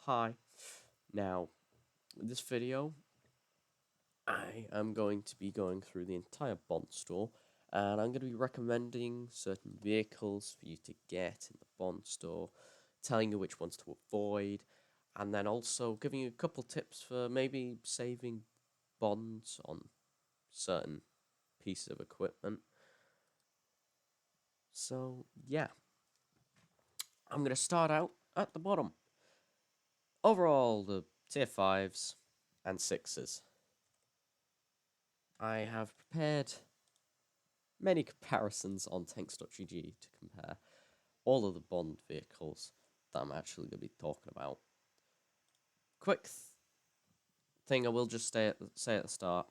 Hi. Now, in this video, I am going to be going through the entire Bond store, and I'm going to be recommending certain vehicles for you to get in the Bond store, telling you which ones to avoid, and then also giving you a couple tips for maybe saving bonds on certain pieces of equipment. So, yeah, I'm going to start out at the bottom. Overall, the tier 5s and 6s. I have prepared many comparisons on tanks.gg to compare all of the Bond vehicles that I'm actually going to be talking about. Quick thing I will just say at the start.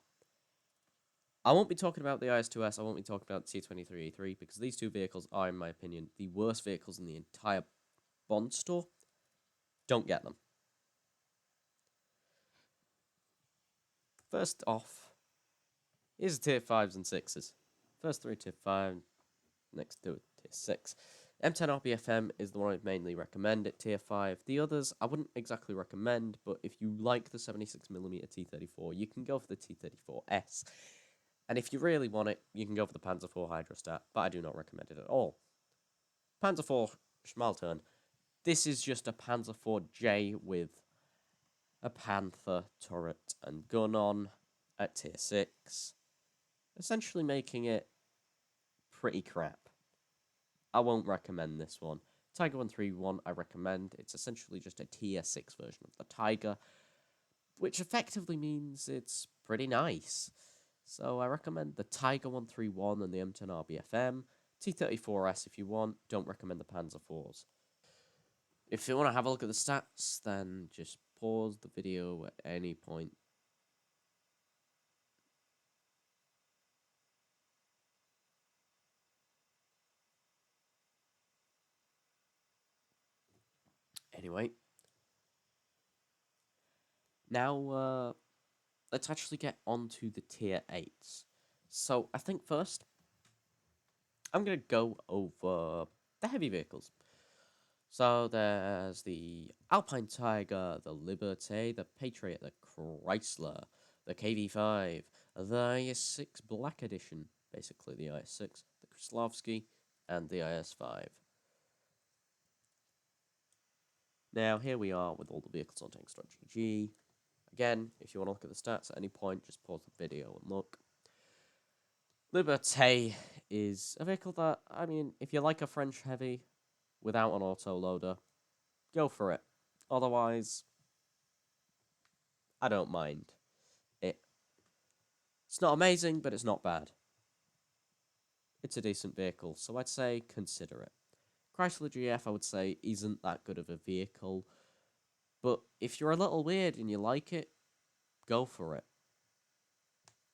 I won't be talking about the IS-2S, I won't be talking about the T23E3, because these two vehicles are, in my opinion, the worst vehicles in the entire Bond store. Don't get them. First off, here's the tier 5s and 6s. First three tier 5, next two tier 6. M10 RBFM is the one I'd mainly recommend at tier 5. The others, I wouldn't exactly recommend, but if you like the 76mm T34, you can go for the T34S. And if you really want it, you can go for the Panzer IV Hydrostat, but I do not recommend it at all. Panzer IV Schmaltern. This is just a Panzer IV-J with a Panther turret and gun on at tier 6, essentially making it pretty crap. I won't recommend this one. Tiger 131 I recommend. It's essentially just a tier 6 version of the Tiger, which effectively means it's pretty nice. So I recommend the Tiger 131 and the M10 RBFM. T34S if you want. Don't recommend the Panzer IVs. If you want to have a look at the stats, then just pause the video at any point. Anyway. Now, let's actually get onto the tier 8s. So I think first, I'm going to go over the heavy vehicles. So there's the Alpine Tiger, the Liberté, the Patriot, the Chrysler, the KV5, the IS-6 Black Edition, basically the IS-6, the Kraslovsky, and the IS-5. Now, here we are with all the vehicles on tanks.gg. Again, if you want to look at the stats at any point, just pause the video and look. Liberté is a vehicle that, I mean, if you like a French heavy without an autoloader, go for it. Otherwise, I don't mind it. It's not amazing, but it's not bad. It's a decent vehicle, so I'd say consider it. Chrysler GF, I would say, isn't that good of a vehicle, but if you're a little weird and you like it, go for it.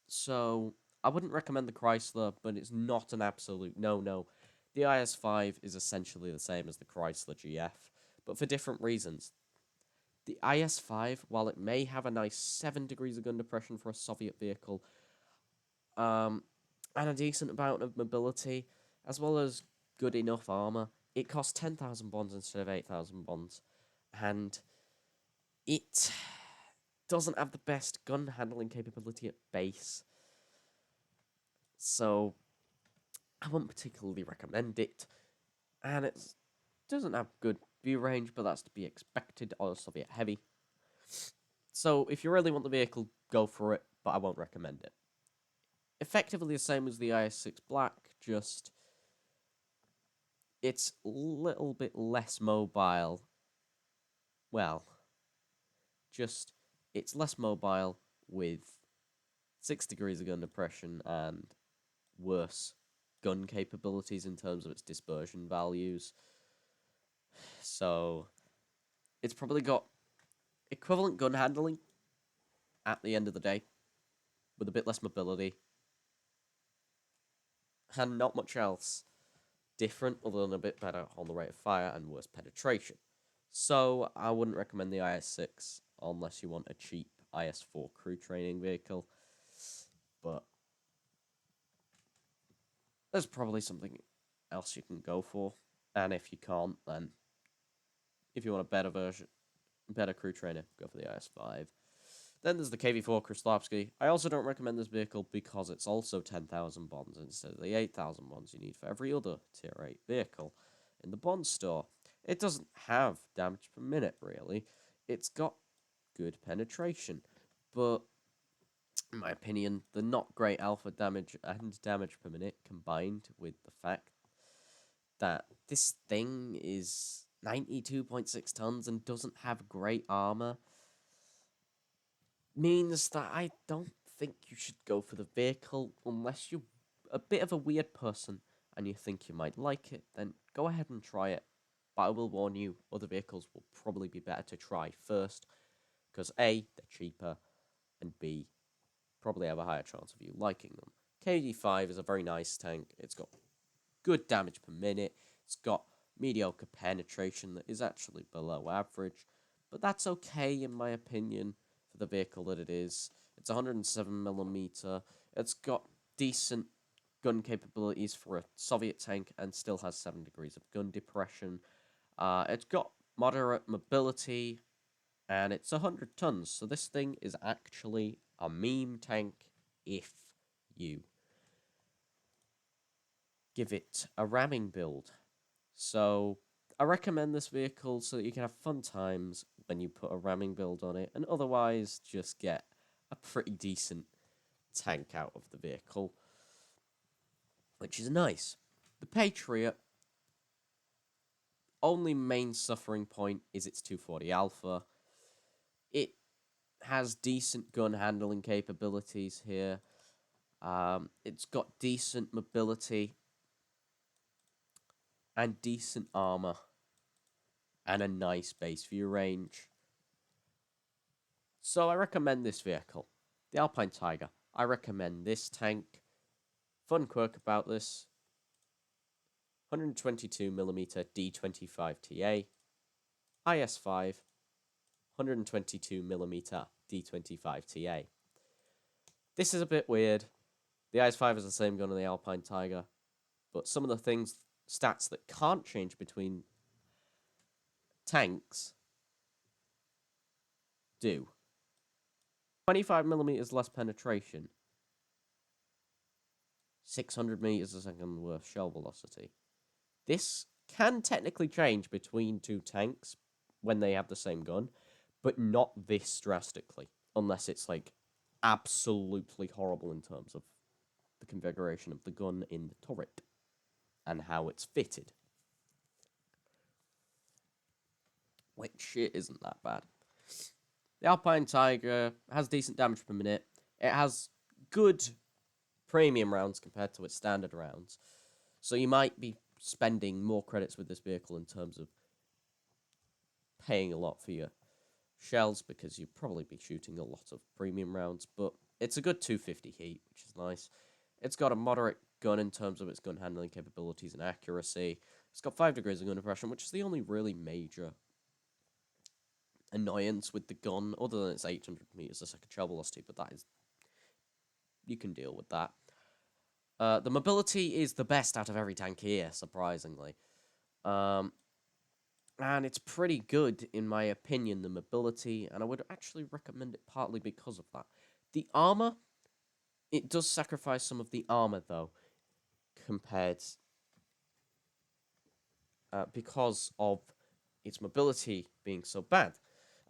So, I wouldn't recommend the Chrysler, but it's not an absolute no-no. The IS-5 is essentially the same as the Chrysler GF, but for different reasons. The IS-5, while it may have a nice 7 degrees of gun depression for a Soviet vehicle, and a decent amount of mobility, as well as good enough armor, it costs 10,000 bonds instead of 8,000 bonds, and it doesn't have the best gun handling capability at base, so I wouldn't particularly recommend it, and it doesn't have good view range, but that's to be expected on a Soviet heavy. So if you really want the vehicle, go for it, but I won't recommend it. Effectively the same as the IS-6 Black, just it's a little bit less mobile. Well, just it's less mobile with 6 degrees of gun depression and worse gun capabilities in terms of its dispersion values. So it's probably got equivalent gun handling at the end of the day, with a bit less mobility, and not much else different other than a bit better on the rate of fire and worse penetration. So I wouldn't recommend the IS-6 unless you want a cheap IS-4 crew training vehicle, but there's probably something else you can go for, and if you can't, then if you want a better version, better crew trainer, go for the IS-5. Then there's the KV-4 Kraslovsky. I also don't recommend this vehicle because it's also 10,000 bonds instead of the 8,000 bonds you need for every other Tier 8 vehicle in the bond store. It doesn't have damage per minute, really. It's got good penetration, but in my opinion, the not great alpha damage and damage per minute combined with the fact that this thing is 92.6 tons and doesn't have great armor means that I don't think you should go for the vehicle unless you're a bit of a weird person and you think you might like it, then go ahead and try it. But I will warn you, other vehicles will probably be better to try first, because A, they're cheaper, and B, probably have a higher chance of you liking them. KD5 is a very nice tank. It's got good damage per minute. It's got mediocre penetration that is actually below average, but that's okay in my opinion for the vehicle that it is. It's 107mm. It's got decent gun capabilities for a Soviet tank and still has 7 degrees of gun depression. It's got moderate mobility, and it's 100 tons, so this thing is actually a meme tank if you give it a ramming build. So I recommend this vehicle so that you can have fun times when you put a ramming build on it, and otherwise just get a pretty decent tank out of the vehicle, which is nice. The Patriot, only main suffering point is its 240 Alpha. It has decent gun handling capabilities here. It's got decent mobility and decent armor and a nice base view range. So I recommend this vehicle, the Alpine Tiger. I recommend this tank. Fun quirk about this: 122mm D25TA, IS-5, 122mm D25TA. This is a bit weird. The IS-5 is the same gun on the Alpine Tiger, but some of the stats that can't change between tanks do. 25mm less penetration, 600 meters a second worth shell velocity. This can technically change between two tanks when they have the same gun, but not this drastically, unless it's like absolutely horrible in terms of the configuration of the gun in the turret and how it's fitted, which it isn't that bad. The Alpine Tiger has decent damage per minute. It has good premium rounds compared to its standard rounds, so you might be spending more credits with this vehicle in terms of paying a lot for your shells, because you'd probably be shooting a lot of premium rounds, but it's a good 250 heat, which is nice. It's got a moderate gun in terms of its gun handling capabilities and accuracy. It's got 5 degrees of gun depression, which is the only really major annoyance with the gun, other than its 800 meters a second shell velocity, but that is, you can deal with that. The mobility is the best out of every tank here, surprisingly. And it's pretty good, in my opinion, the mobility, and I would actually recommend it partly because of that. The armor, it does sacrifice some of the armor, though, compared, because of its mobility being so bad.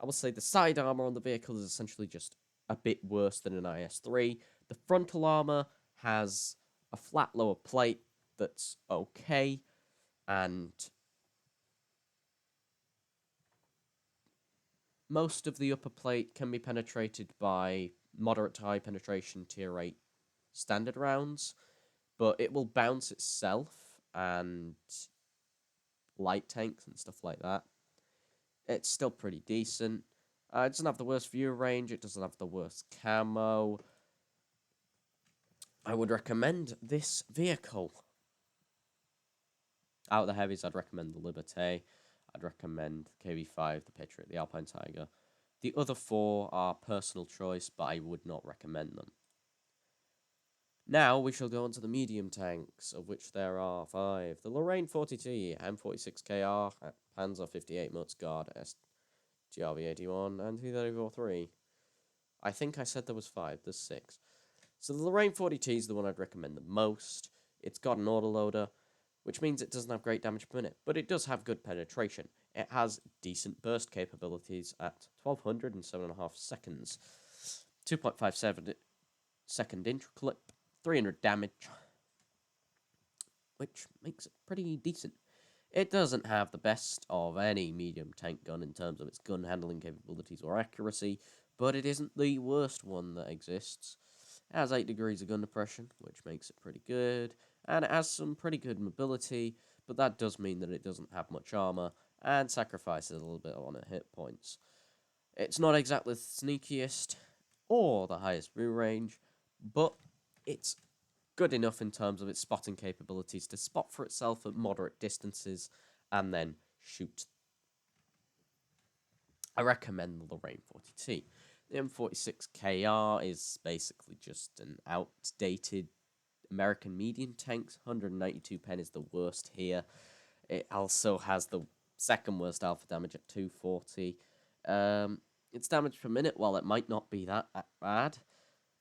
I will say the side armor on the vehicle is essentially just a bit worse than an IS-3. The frontal armor has a flat lower plate that's okay, and most of the upper plate can be penetrated by moderate to high penetration tier 8 standard rounds, but it will bounce itself and light tanks and stuff like that. It's still pretty decent. It doesn't have the worst view range, it doesn't have the worst camo. I would recommend this vehicle. Out of the heavies, I'd recommend the Liberté. I'd recommend the KV-5, the Patriot, the Alpine Tiger. The other 4 are personal choice, but I would not recommend them. Now we shall go on to the medium tanks, of which there are 5. The Lorraine 40T, M46KR, Panzer 58 Mutzgard, TRV-81, and T-34-3. I think I said there was 5, there's 6. So the Lorraine 40T is the one I'd recommend the most. It's got an autoloader, which means it doesn't have great damage per minute, but it does have good penetration. It has decent burst capabilities at 1200 and 7.5 seconds, 2.57 second intraclip, 300 damage, which makes it pretty decent. It doesn't have the best of any medium tank gun in terms of its gun handling capabilities or accuracy, but it isn't the worst one that exists. It has 8 degrees of gun depression, which makes it pretty good, and it has some pretty good mobility, but that does mean that it doesn't have much armor, and sacrifices a little bit on its hit points. It's not exactly the sneakiest, or the highest view range, but it's good enough in terms of its spotting capabilities to spot for itself at moderate distances and then shoot. I recommend the Lorraine 40T. The M46KR is basically just an outdated American medium tank. 192 pen is the worst here. It also has the second worst alpha damage at 240. Its damage per minute, while it might not be that bad,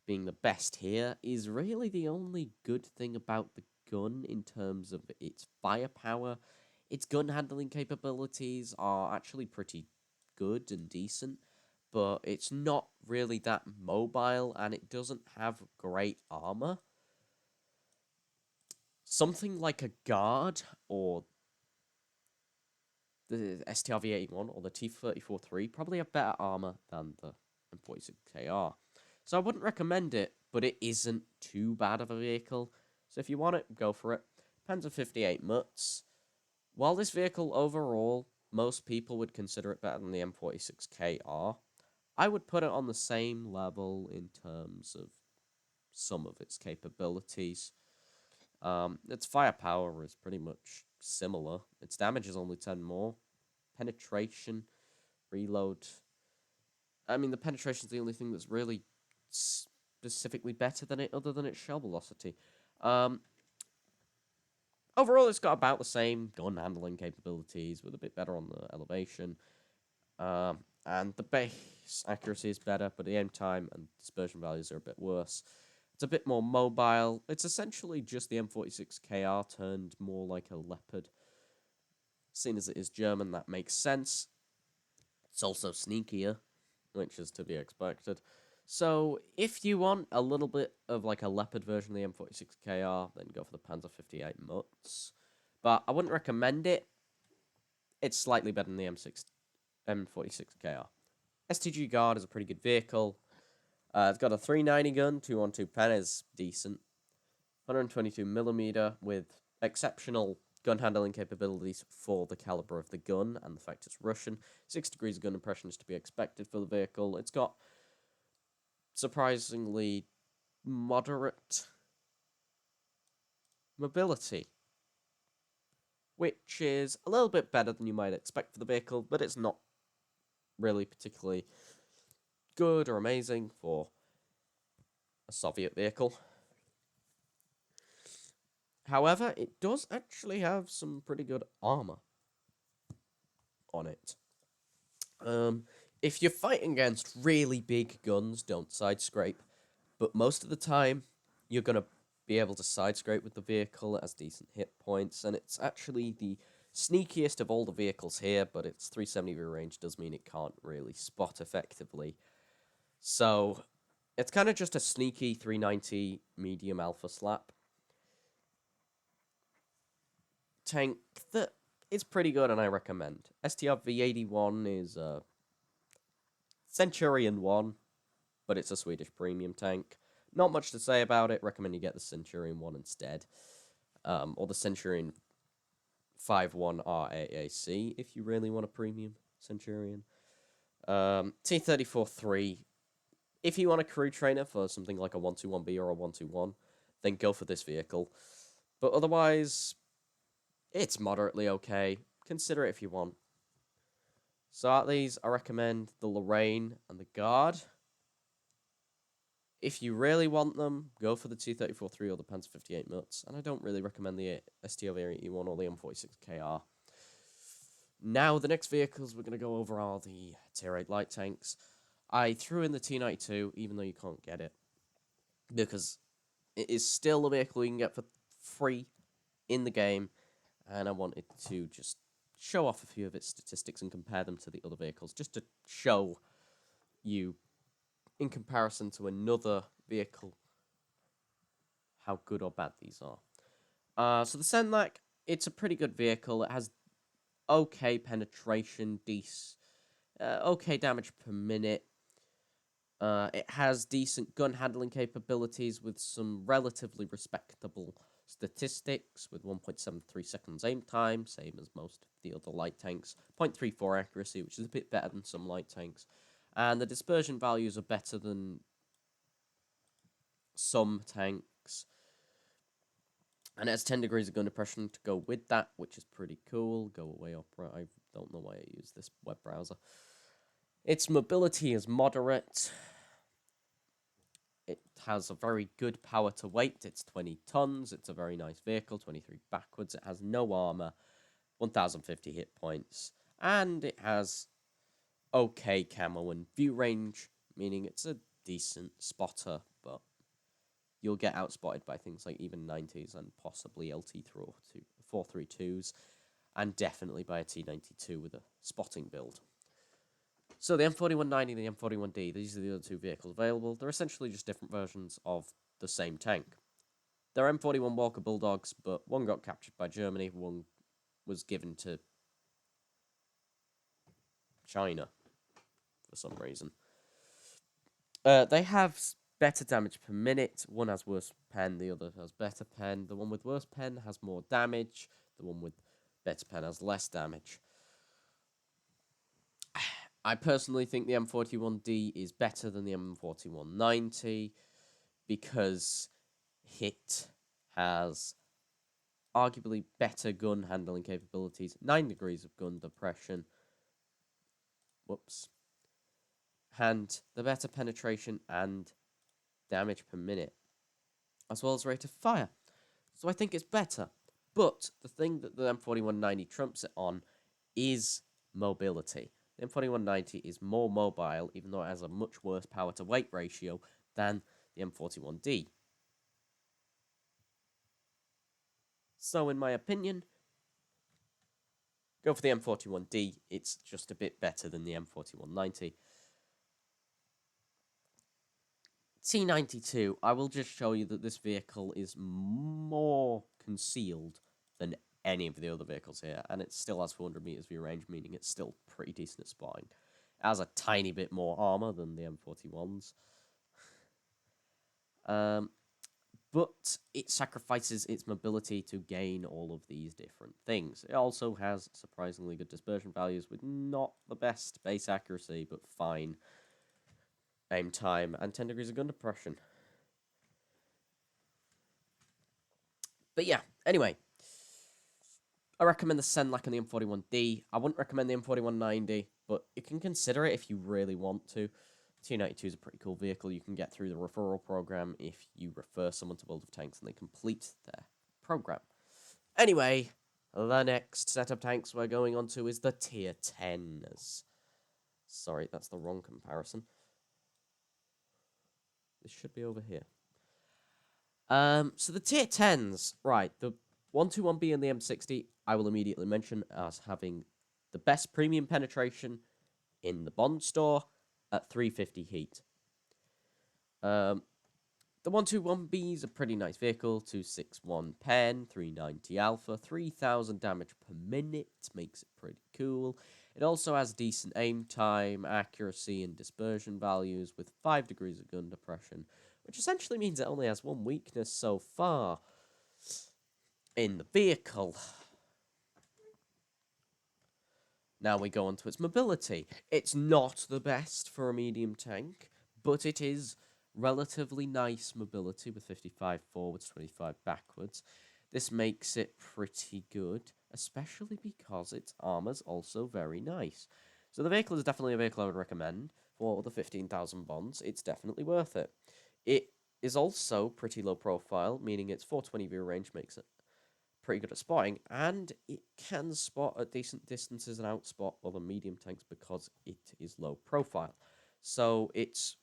being the best here, is really the only good thing about the gun in terms of its firepower. Its gun handling capabilities are actually pretty good and decent, but it's not really that mobile, and it doesn't have great armor. Something like a guard or the STRV-81 or the T-34-3 probably have better armor than the M46KR. So I wouldn't recommend it, but it isn't too bad of a vehicle. So if you want it, go for it. Panzer 58 Mutz. While this vehicle overall, most people would consider it better than the M46KR, I would put it on the same level in terms of some of its capabilities. Its firepower is pretty much similar. Its damage is only 10 more. Penetration, reload. I mean, the penetration is the only thing that's really specifically better than it, other than its shell velocity. Overall, it's got about the same gun handling capabilities, with a bit better on the elevation. And the base accuracy is better, but the aim time and dispersion values are a bit worse. It's a bit more mobile. It's essentially just the M46KR turned more like a Leopard. Seeing as it is German, that makes sense. It's also sneakier, which is to be expected. So, if you want a little bit of like a Leopard version of the M46KR, then go for the Panzer 58 Mutz. But I wouldn't recommend it. It's slightly better than the M46KR. STG Guard is a pretty good vehicle. It's got a 390 gun, 212 pen is decent. 122mm with exceptional gun handling capabilities for the caliber of the gun and the fact it's Russian. 6 degrees of gun impression is to be expected for the vehicle. It's got surprisingly moderate mobility, which is a little bit better than you might expect for the vehicle, but it's not really particularly good or amazing for a Soviet vehicle. However, it does actually have some pretty good armor on it. If you're fighting against really big guns, don't side scrape. But most of the time, you're going to be able to side scrape with the vehicle. It has decent hit points, and it's actually the sneakiest of all the vehicles here, but its 370 rear range does mean it can't really spot effectively. So, it's kind of just a sneaky 390 medium alpha slap tank that is pretty good, and I recommend. STR V81 is a Centurion 1, but it's a Swedish premium tank. Not much to say about it. Recommend you get the Centurion 1 instead. Or the Centurion 51 RAAC if you really want a premium Centurion. T-34-3. If you want a crew trainer for something like a 121B or a 121, then go for this vehicle. But otherwise, it's moderately okay. Consider it if you want. So out of these, I recommend the Lorraine and the Guard. If you really want them, go for the T-34-3 or the Panzer 58 Mutz. And I don't really recommend the STR-81 or the M46KR. Now, the next vehicles we're going to go over are the Tier 8 light tanks. I threw in the T92, even though you can't get it, because it is still a vehicle you can get for free in the game, and I wanted to just show off a few of its statistics and compare them to the other vehicles, just to show you, in comparison to another vehicle, how good or bad these are. So the Senlac, it's a pretty good vehicle. It has okay penetration, okay damage per minute. It has decent gun handling capabilities with some relatively respectable statistics, with 1.73 seconds aim time, same as most of the other light tanks, 0.34 accuracy, which is a bit better than some light tanks, and the dispersion values are better than some tanks, and it has 10 degrees of gun depression to go with that, which is pretty cool. Go away, Opera. I don't know why I use this web browser. Its mobility is moderate. It has a very good power to weight. It's 20 tons. It's a very nice vehicle, 23 backwards. It has no armor, 1050 hit points, and it has okay camo and view range, meaning it's a decent spotter, but you'll get outspotted by things like even 90s and possibly LT 432s, and definitely by a T92 with a spotting build. So the M4190 and the M41D, these are the other two vehicles available. They're essentially just different versions of the same tank. They're M41 Walker Bulldogs, but one got captured by Germany, one was given to China for some reason. They have better damage per minute. One has worse pen, the other has better pen. The one with worse pen has more damage. The one with better pen has less damage. I personally think the M41D is better than the M4190 because it has arguably better gun handling capabilities, 9 degrees of gun depression, and the better penetration and damage per minute, as well as rate of fire. So I think it's better. But the thing that the M4190 trumps it on is mobility. The M4190 is more mobile, even though it has a much worse power to weight ratio than the M41D. So, in my opinion, go for the M41D. It's just a bit better than the M4190. T92, I will just show you that this vehicle is more concealed than any of the other vehicles here, and it still has 400 meters view range, meaning it's still pretty decent at spotting. It has a tiny bit more armor than the M41s. But it sacrifices its mobility to gain all of these different things. It also has surprisingly good dispersion values with not the best base accuracy, but fine aim time and 10 degrees of gun depression. But yeah, anyway, I recommend the Senlac and the M41D. I wouldn't recommend the M4190, but you can consider it if you really want to. T92 is a pretty cool vehicle you can get through the referral program if you refer someone to World of Tanks and they complete their program. Anyway, the next set of tanks we're going on to is the Tier 10s. Sorry, that's the wrong comparison. This should be over here. So the Tier 10s, right, the 121B and the M60, I will immediately mention as having the best premium penetration in the Bond store at 350 heat. The 121B is a pretty nice vehicle, 261 pen, 390 alpha, 3000 damage per minute, makes it pretty cool. It also has decent aim time, accuracy, and dispersion values with 5 degrees of gun depression, which essentially means it only has one weakness so far in the vehicle. Now we go on to its mobility. It's not the best for a medium tank, but it is relatively nice mobility with 55 forwards, 25 backwards. This makes it pretty good, especially because its armor's also very nice. So the vehicle is definitely a vehicle I would recommend for the 15,000 bonds. It's definitely worth it. It is also pretty low profile, meaning its 420 view range makes it pretty good at spotting, and it can spot at decent distances and outspot other medium tanks because it is low profile. So it's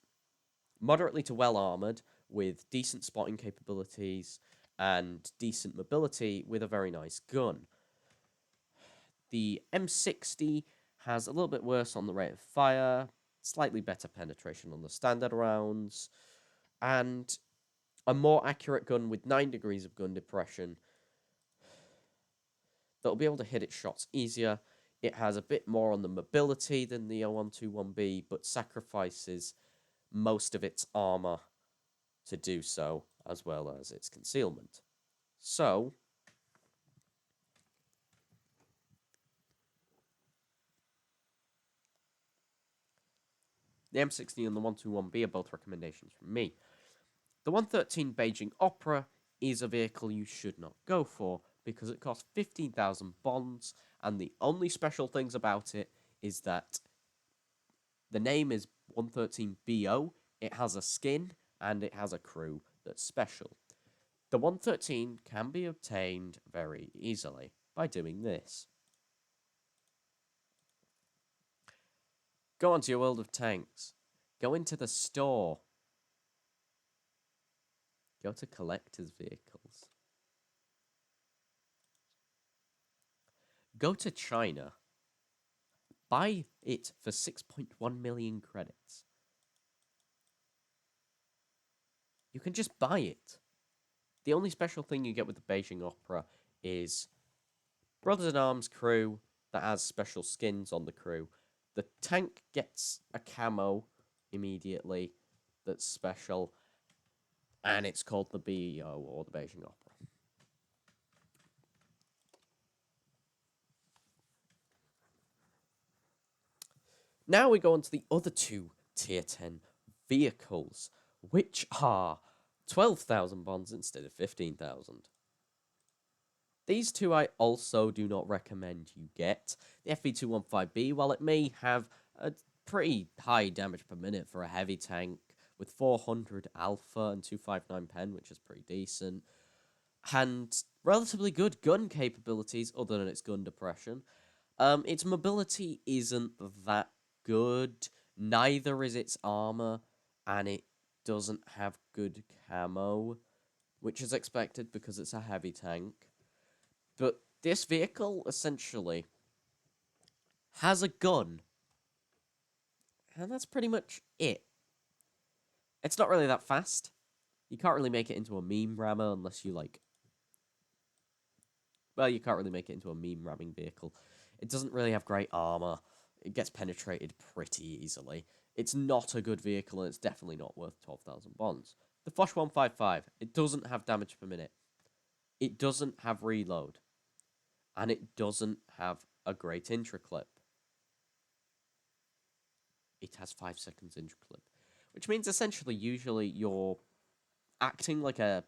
moderately to well armored with decent spotting capabilities and decent mobility with a very nice gun. The M60 has a little bit worse on the rate of fire, slightly better penetration on the standard rounds, and a more accurate gun with 9 degrees of gun depression that'll be able to hit its shots easier. It has a bit more on the mobility than the 0121B, but sacrifices most of its armor to do so, as well as its concealment. So, the M60 and the 121B are both recommendations from me. The 113 Beijing Opera is a vehicle you should not go for because it costs 15,000 bonds, and the only special things about it is that the name is 113BO, it has a skin, and it has a crew that's special. The 113 can be obtained very easily by doing this. Go onto your World of Tanks. Go into the store. Go to collector's vehicles. Go to China. Buy it for 6.1 million credits. You can just buy it. The only special thing you get with the Beijing Opera is Brothers in Arms crew that has special skins on the crew. The tank gets a camo immediately that's special, and it's called the BEO, or the Beijing Opera. Now we go on to the other two Tier 10 vehicles, which are 12,000 bonds instead of 15,000. These two I also do not recommend you get. The FV215B, while it may have a pretty high damage per minute for a heavy tank, with 400 alpha and 259 pen, which is pretty decent, and relatively good gun capabilities other than its gun depression, its mobility isn't that good, neither is its armor, and it doesn't have good camo, which is expected because it's a heavy tank. But this vehicle, essentially, has a gun. And that's pretty much it. It's not really that fast. You can't really make it into a meme rammer unless you, like... Well, you can't really make it into a meme ramming vehicle. It doesn't really have great armor. It gets penetrated pretty easily. It's not a good vehicle, and it's definitely not worth 12,000 bonds. The Foch 155, it doesn't have damage per minute. It doesn't have reload. And it doesn't have a great intro clip. It has 5 seconds intro clip, which means essentially usually you're acting like a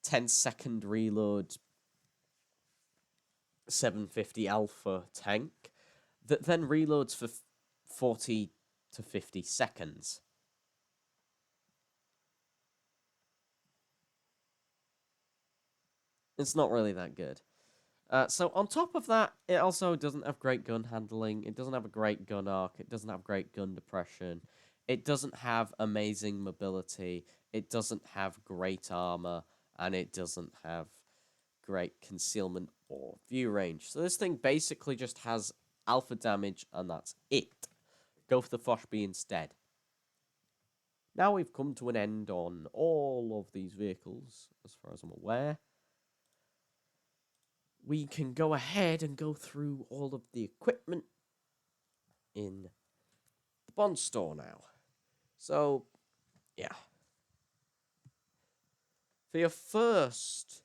10-second reload 750 alpha tank that then reloads for 40 to 50 seconds. It's not really that good. So on top of that, it also doesn't have great gun handling. It doesn't have a great gun arc. It doesn't have great gun depression. It doesn't have amazing mobility. It doesn't have great armor. And it doesn't have great concealment or view range. So this thing basically just has alpha damage, and that's it. Go for the Foch B instead. Now we've come to an end on all of these vehicles, as far as I'm aware. We can go ahead and go through all of the equipment in the Bond store now. So, yeah. For your first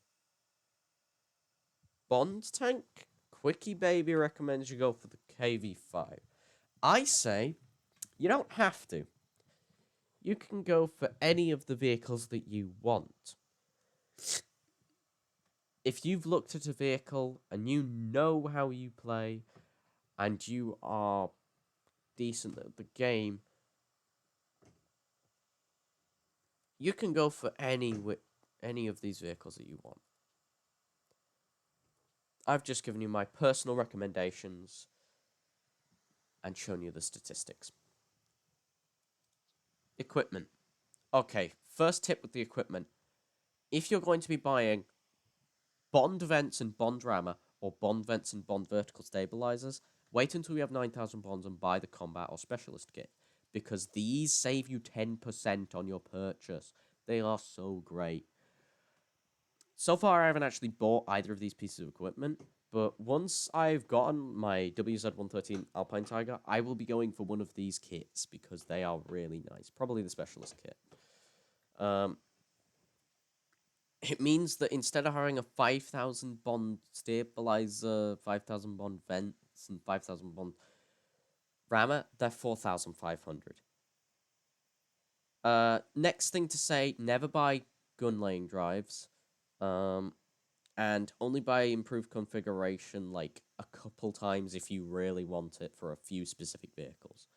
Bond tank, Quickie Baby recommends you go for the KV5. I say you don't have to. You can go for any of the vehicles that you want. If you've looked at a vehicle and you know how you play and you are decent at the game, you can go for any of these vehicles that you want. I've just given you my personal recommendations and shown you the statistics. Equipment. Okay, first tip with the equipment. If you're going to be buying Bond Vents and Bond Rammer, or Bond Vents and Bond Vertical Stabilizers, wait until you have 9,000 bonds and buy the Combat or Specialist kit, because these save you 10% on your purchase. They are so great. So far, I haven't actually bought either of these pieces of equipment, but once I've gotten my WZ-113 Alpine Tiger, I will be going for one of these kits, because they are really nice. Probably the Specialist kit. It means that instead of having a 5,000 bond stabilizer, 5,000 bond vents, and 5,000 bond rammer, they're 4,500. Next thing to say, never buy gun laying drives. And only buy improved configuration like a couple times if you really want it for a few specific vehicles.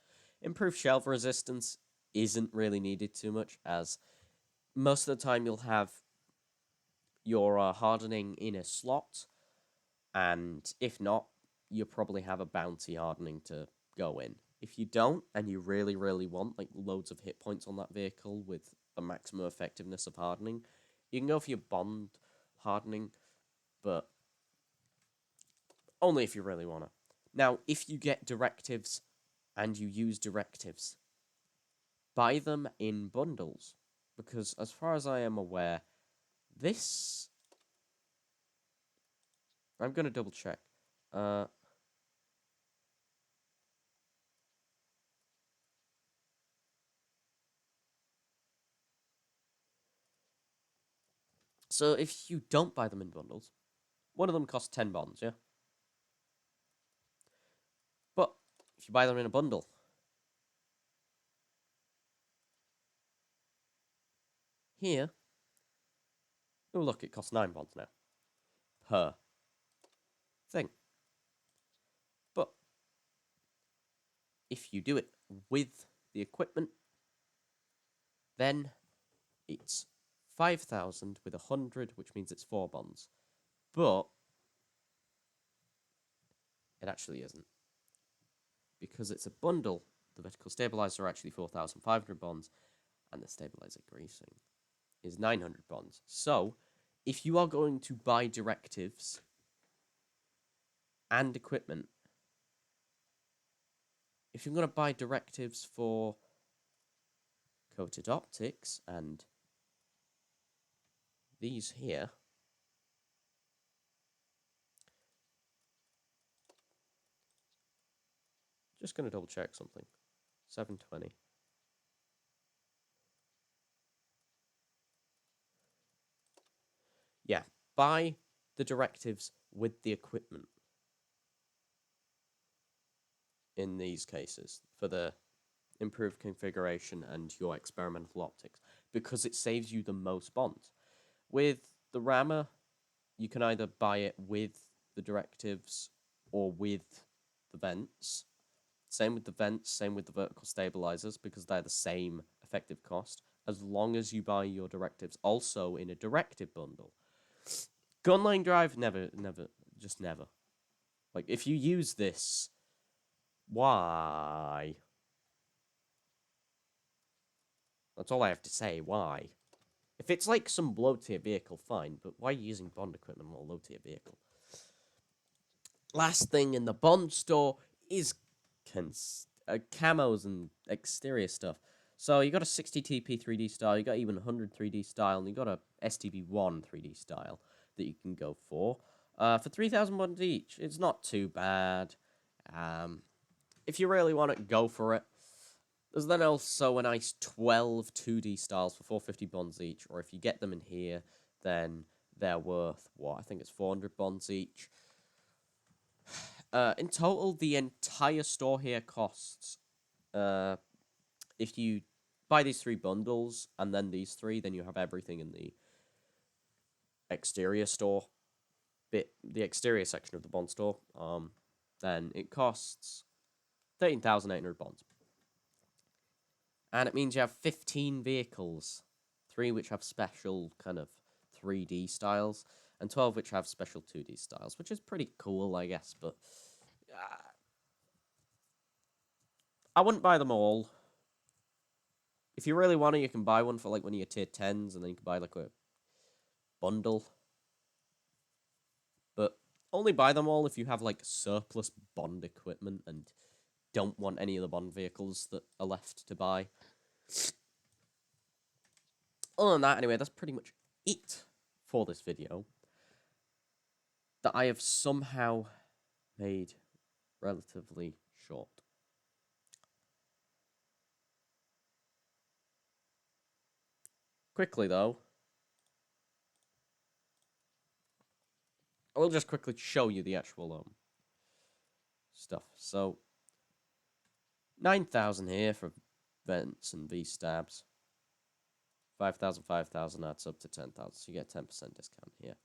Improved shell resistance isn't really needed too much, as most of the time you'll have your hardening in a slot, and if not, you probably have a bounty hardening to go in. If you don't, and you really, really want like loads of hit points on that vehicle with the maximum effectiveness of hardening, you can go for your bond hardening, but only if you really want to. Now, if you get directives and you use directives, buy them in bundles, because as far as I am aware, this... I'm going to double check. So if you don't buy them in bundles, one of them costs 10 bonds, yeah? But if you buy them in a bundle, here, oh look, it costs 9 bonds now per thing. But if you do it with the equipment, then it's 5,000 with 100, which means it's 4 bonds. But it actually isn't. Because it's a bundle, the vertical stabilizer are actually 4,500 bonds, and the stabilizer greasing is 900 bonds. So, if you are going to buy directives and equipment, if you're going to buy directives for coated optics and these here, just going to double check something. 720. Yeah, buy the directives with the equipment in these cases for the improved configuration and your experimental optics, because it saves you the most bonds. With the rammer, you can either buy it with the directives or with the vents. Same with the vents, same with the vertical stabilizers, because they're the same effective cost, as long as you buy your directives also in a directive bundle. Gunline drive, never, just never. Like, if you use this, why? That's all I have to say, why? If it's like some low-tier vehicle, fine, but why are you using Bond equipment on a low-tier vehicle? Last thing in the Bond store is camos and exterior stuff. So you got a 60 TP 3D style, you got even 100 3D style, and you got a STB1 3D style that you can go for 3,000 bonds each. It's not too bad. If you really want it, go for it. There's then also a nice 12 2D styles for 450 bonds each, or if you get them in here, then they're worth, what, I think it's 400 bonds each. In total, the entire store here costs, if you buy these 3 bundles, and then these 3, then you have everything in the exterior store, the exterior section of the bond store, then it costs 13,800 bonds. And it means you have 15 vehicles, 3 which have special kind of 3D styles, and 12 which have special 2D styles, which is pretty cool, I guess, but I wouldn't buy them all. If you really want to, you can buy one for like one of your tier 10s, and then you can buy like a bundle. But only buy them all if you have like surplus Bond equipment and don't want any of the Bond vehicles that are left to buy. Other than that, anyway, that's pretty much it for this video that I have somehow made relatively short. Quickly, though, I will just quickly show you the actual stuff. So, 9,000 here for vents and V-stabs. 5,000, 5,000 adds up to 10,000, so you get 10% discount here.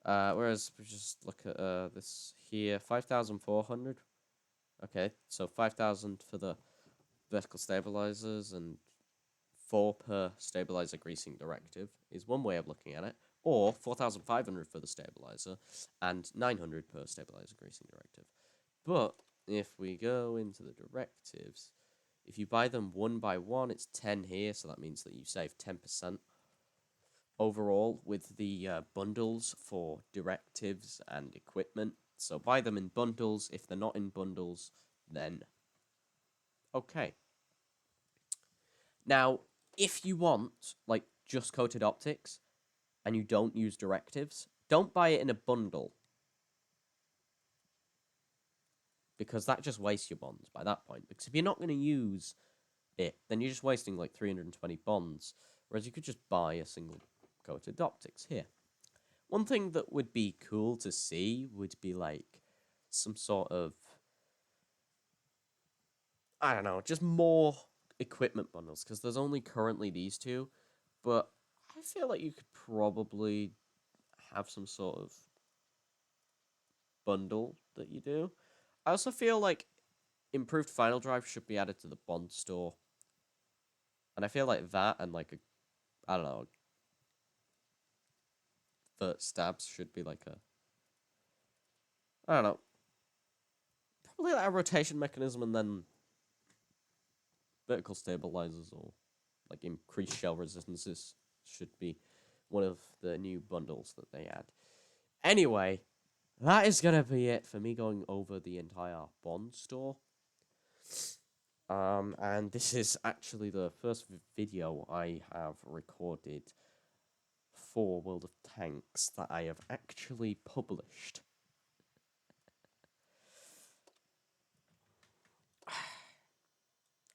Whereas, we just look at this here, 5,400. Okay, so 5,000 for the vertical stabilizers and 4 per stabilizer greasing directive is one way of looking at it. Or 4,500 for the stabilizer and 900 per stabilizer greasing directive. But if we go into the directives, if you buy them one by one, it's 10 here, so that means that you save 10% overall with the bundles for directives and equipment. So buy them in bundles. If they're not in bundles, then okay. Now, if you want, like, just coated optics, and you don't use directives, don't buy it in a bundle. Because that just wastes your bonds by that point. Because if you're not going to use it, then you're just wasting like 320 bonds. Whereas you could just buy a single coated optics here. One thing that would be cool to see would be like some sort of, I don't know, just more equipment bundles. Because there's only currently these two. But I feel like you could probably have some sort of bundle that you do. I also feel like improved final drive should be added to the Bond store. And I feel like that and like I don't know, the stabs should be like I don't know, probably like a rotation mechanism, and then vertical stabilizers or like increased shell resistances should be one of the new bundles that they add. Anyway, that is going to be it for me going over the entire Bond store. And this is actually the first video I have recorded for World of Tanks that I have actually published.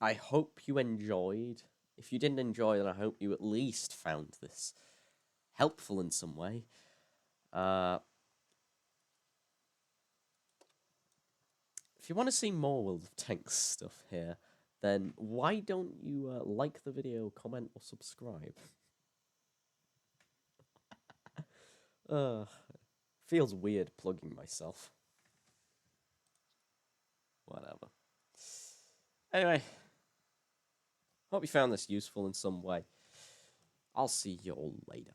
I hope you enjoyed. If you didn't enjoy, then I hope you at least found this helpful in some way. If you want to see more World of Tanks stuff here, then why don't you like the video, comment, or subscribe? Feels weird plugging myself. Whatever. Anyway, hope you found this useful in some way. I'll see you all later.